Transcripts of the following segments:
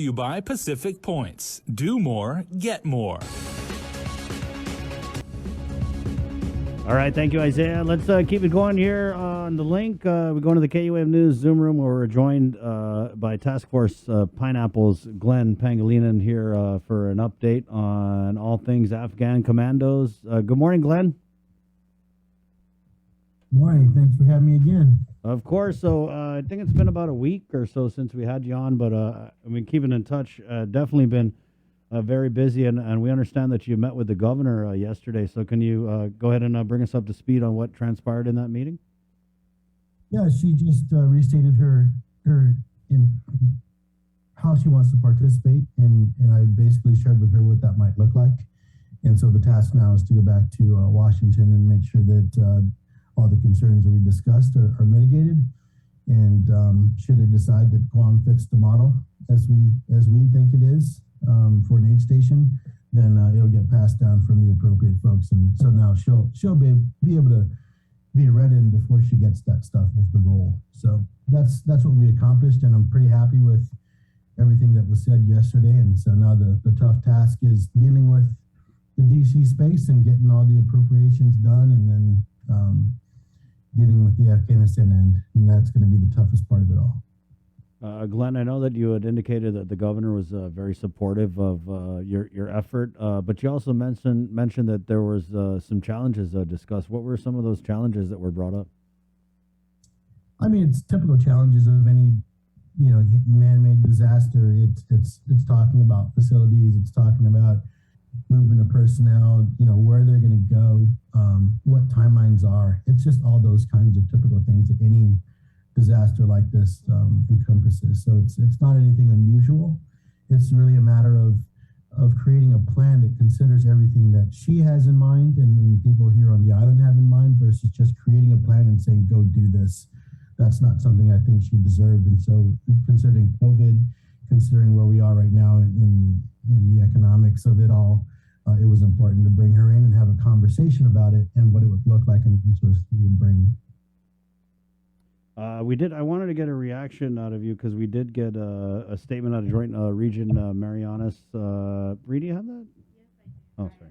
You buy Pacific Points. Do more, get more. All right, thank you, Isaiah. Let's keep it going here on the link. We're going to the KUAM News Zoom room where we're joined by Task Force Pineapple's Glenn Pangelinan here for an update on all things Afghan commandos. Good morning, Glenn. Good morning. Thanks for having me again. Of course. So I think it's been about a week or so since we had you on, but I mean, keeping in touch, definitely been very busy, and we understand that you met with the governor yesterday. So can you go ahead and bring us up to speed on what transpired in that meeting? Yeah, she just restated her in how she wants to participate, and I basically shared with her what that might look like. And so the task now is to go back to Washington and make sure that all the concerns that we discussed are mitigated. And should it decide that Guam fits the model as we think it is, for an aid station, then it'll get passed down from the appropriate folks, and so now she'll be able to be read in before she gets that stuff is the goal. So that's what we accomplished, and I'm pretty happy with everything that was said yesterday. And so now the tough task is dealing with the DC space and getting all the appropriations done, and then dealing with the Afghanistan end, and that's going to be the toughest part of it all. Glenn, I know that you had indicated that the governor was very supportive of your effort, but you also mentioned that there was some challenges discussed. What were some of those challenges that were brought up? I mean, it's typical challenges of any, man-made disaster. It's talking about facilities. It's talking about movement of personnel. Where they're going to go, what timelines are. It's just all those kinds of typical things that any disaster like this encompasses. So it's not anything unusual. It's really a matter of creating a plan that considers everything that she has in mind and people here on the island have in mind, versus just creating a plan and saying, go do this. That's not something I think she deserved. And so considering COVID, considering where we are right now in the economics of it all, it was important to bring her in and have a conversation about it and what it would look like and what resources we would bring. We did. I wanted to get a reaction out of you because we did get a statement out of Joint Region Marianas. Ree, do you have that? Oh, sorry.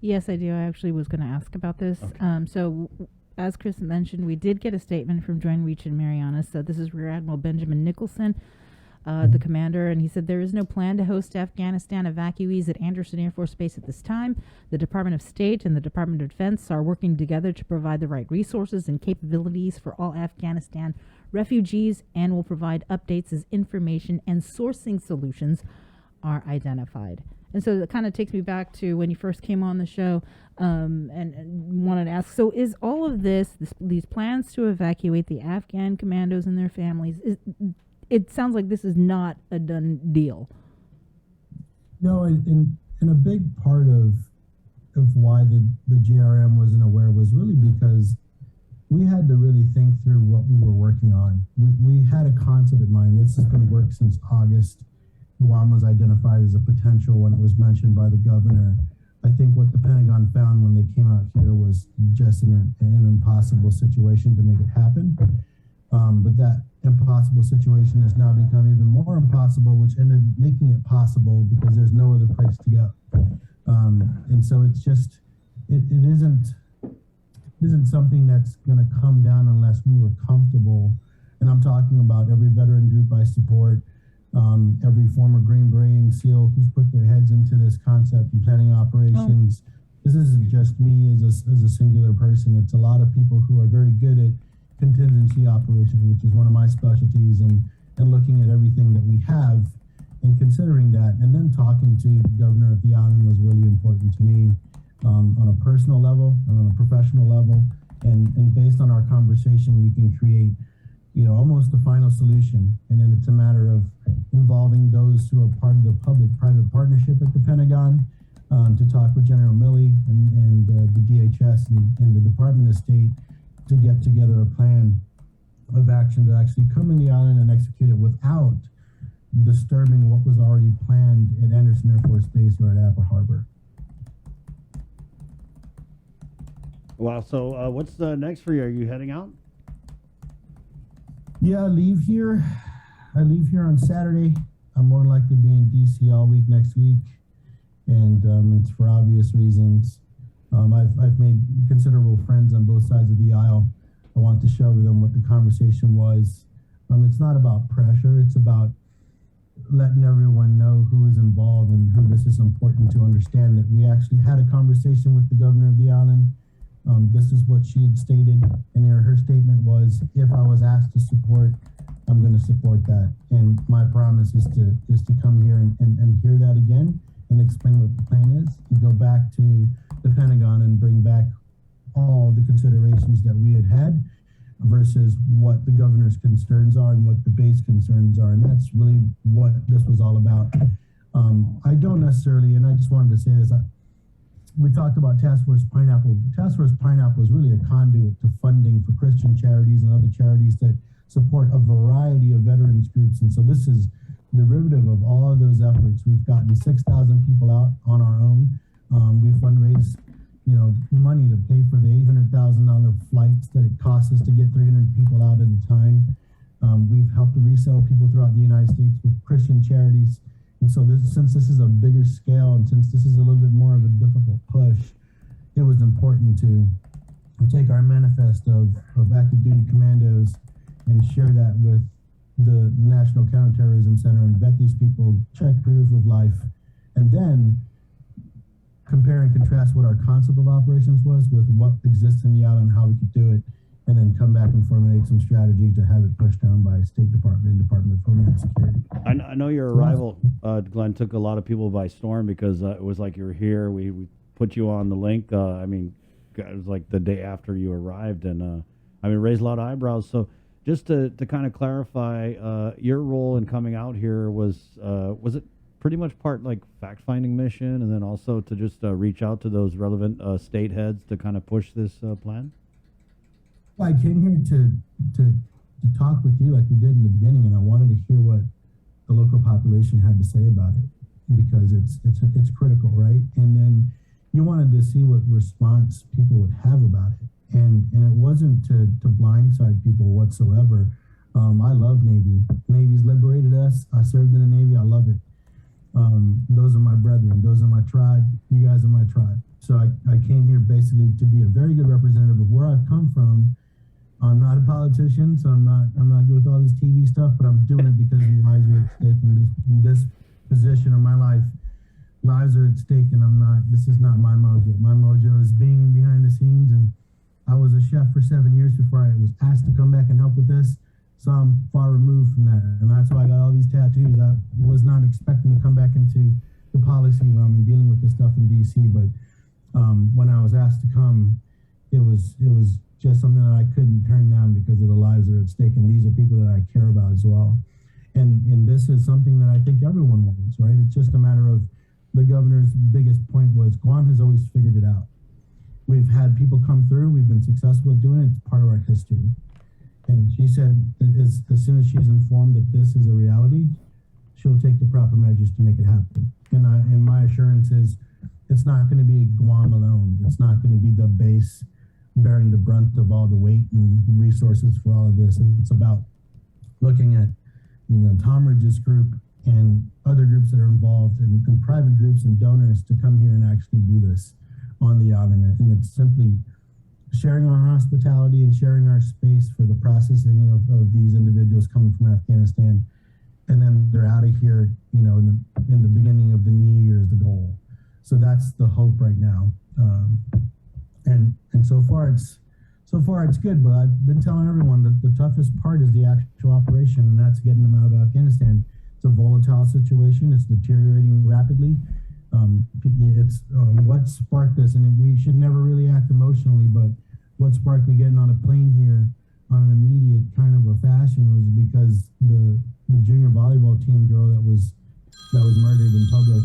Yes, I do. I actually was going to ask about this. Okay. So, as Chris mentioned, we did get a statement from Joint Region Marianas. So this is Rear Admiral Benjamin Nicholson, the commander, and he said there is no plan to host Afghanistan evacuees at Anderson Air Force Base at this time. The Department of State and the Department of Defense are working together to provide the right resources and capabilities for all Afghanistan refugees, and will provide updates as information and sourcing solutions are identified. And so that kind of takes me back to when you first came on the show, and wanted to ask, so is all of these plans to evacuate the Afghan commandos and their families, it sounds like this is not a done deal. No, and a big part of why the GRM wasn't aware was really because we had to really think through what we were working on. We had a concept in mind. This has been work since August. Guam was identified as a potential when it was mentioned by the governor. I think what the Pentagon found when they came out here was just an impossible situation to make it happen. But that impossible situation has now become even more impossible, which ended up making it possible because there's no other place to go. And so it's just, it isn't something that's going to come down unless we were comfortable. And I'm talking about every veteran group I support, every former Green Beret and SEAL who's put their heads into this concept and planning operations. This isn't just me as a singular person. It's a lot of people who are very good at contingency operations, which is one of my specialties, and looking at everything that we have and considering that, and then talking to the governor of the island was really important to me, on a personal level and on a professional level, and based on our conversation we can create almost a final solution. And then it's a matter of involving those who are part of the public-private partnership at the Pentagon, to talk with General Milley and the DHS and the Department of State to get together a plan of action to actually come in the island and execute it without disturbing what was already planned at Anderson Air Force Base or at Apple Harbor. Wow. So what's next for you? Are you heading out? Yeah, I leave here on Saturday. I'm more likely to be in DC all week next week, and it's for obvious reasons. I've made considerable friends on both sides of the aisle. I want to share with them what the conversation was. It's not about pressure. It's about letting everyone know who is involved and who this is important to understand. That we actually had a conversation with the governor of the island. This is what she had stated, and her statement was, if I was asked to support, I'm going to support that. And my promise is to come here and hear that again and explain what the plan is, and go back to the Pentagon and bring back all the considerations that we had versus what the governor's concerns are and what the base concerns are. And that's really what this was all about. I don't necessarily, and I just wanted to say this, we talked about Task Force Pineapple. Task Force Pineapple is really a conduit to funding for Christian charities and other charities that support a variety of veterans groups. And so this is derivative of all of those efforts. We've gotten 6,000 people out on our own. We've fundraised, money to pay for the $800,000 flights that it costs us to get 300 people out at a time. We've helped to resettle people throughout the United States with Christian charities. And so since this is a bigger scale, and since this is a little bit more of a difficult push, it was important to take our manifest of active duty commandos and share that with the National Counterterrorism Center and vet these people, check proof of life, and then compare and contrast what our concept of operations was with what exists in the island and how we could do it, and then come back and formulate some strategy to have it pushed down by State Department and Department of Homeland Security. I know your arrival, Glenn, took a lot of people by storm because it was like you were here. We put you on the link. It was like the day after you arrived, and raised a lot of eyebrows. So just to kind of clarify, your role in coming out here was it pretty much part like fact-finding mission, and then also to just reach out to those relevant state heads to kind of push this plan? Well, I came here to talk with you like we did in the beginning, and I wanted to hear what the local population had to say about it, because it's critical, right? And then you wanted to see what response people would have about it, and it wasn't to blindside people whatsoever. I love Navy. Navy's liberated us. I served in the Navy. I love it. Those are my brethren. Those are my tribe. You guys are my tribe. So I came here basically to be a very good representative of where I've come from. I'm not a politician, so I'm not good with all this TV stuff, but I'm doing it because lives are at stake in this position of my life. Lives are at stake, and this is not my mojo. My mojo is being behind the scenes, and I was a chef for 7 years before I was asked to come back and help with this. So I'm far removed from that, and that's why I got all these tattoos. I was not expecting to come back into the policy realm and dealing with this stuff in DC, but when I was asked to come, it was just something that I couldn't turn down because of the lives that are at stake, and these are people that I care about as well. And this is something that I think everyone wants, right? It's just a matter of the governor's biggest point was Guam has always figured it out. We've had people come through. We've been successful at doing it. It's part of our history. And she said that as soon as she's informed that this is a reality, she'll take the proper measures to make it happen. And my assurance is it's not going to be Guam alone. It's not going to be the base bearing the brunt of all the weight and resources for all of this. And it's about looking at, Tom Ridge's group and other groups that are involved and private groups and donors to come here and actually do this on the island. And it's simply sharing our hospitality and sharing our space for the processing of these individuals coming from Afghanistan. And then they're out of here, in the beginning of the new year is the goal. So that's the hope right now. And so far it's good, but I've been telling everyone that the toughest part is the actual operation, and that's getting them out of Afghanistan. It's a volatile situation. It's deteriorating rapidly. It's what sparked this, and we should never really act emotionally, but what sparked me getting on a plane here on an immediate kind of a fashion was because the junior volleyball team girl that was murdered in public,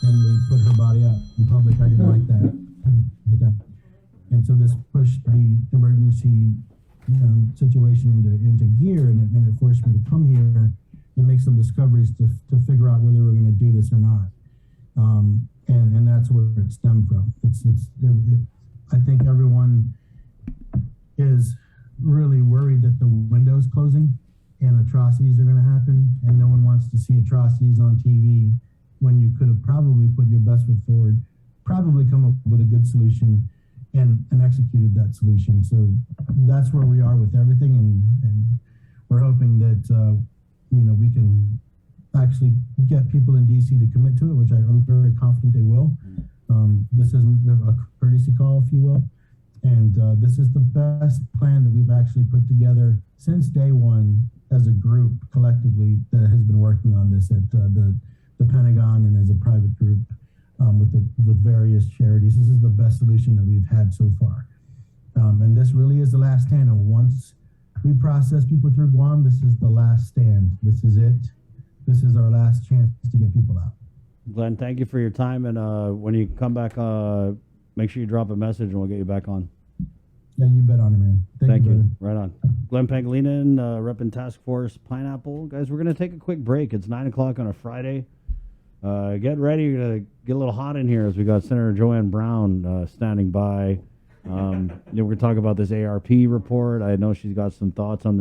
and they put her body out in public. I didn't like that. And so this pushed the emergency situation into gear, and it forced me to come here and make some discoveries to figure out whether we're going to do this or not. And that's where it stemmed from. I think everyone is really worried that the window's closing, and atrocities are going to happen, and no one wants to see atrocities on TV when you could have probably put your best foot forward, probably come up with a good solution and executed that solution. So that's where we are with everything, and we're hoping that we can actually get people in DC to commit to it, which I'm very confident they will. This is a courtesy call, if you will, and this is the best plan that we've actually put together since day one as a group collectively that has been working on this at the Pentagon and as a private group with various charities. This is the best solution that we've had so far, and this really is the last stand. And once we process people through Guam, this is the last stand. This is it. This is our last chance to get people out. Glenn, thank you for your time, and when you come back, make sure you drop a message and we'll get you back on. Yeah, you bet on it, man. Thank you. Brother. Right on. Glenn Pangelinan, repping Task Force Pineapple. Guys, we're going to take a quick break. It's 9 o'clock on a Friday. Get ready to get a little hot in here as we got Senator Joanne Brown standing by. We're going to talk about this ARP report. I know she's got some thoughts on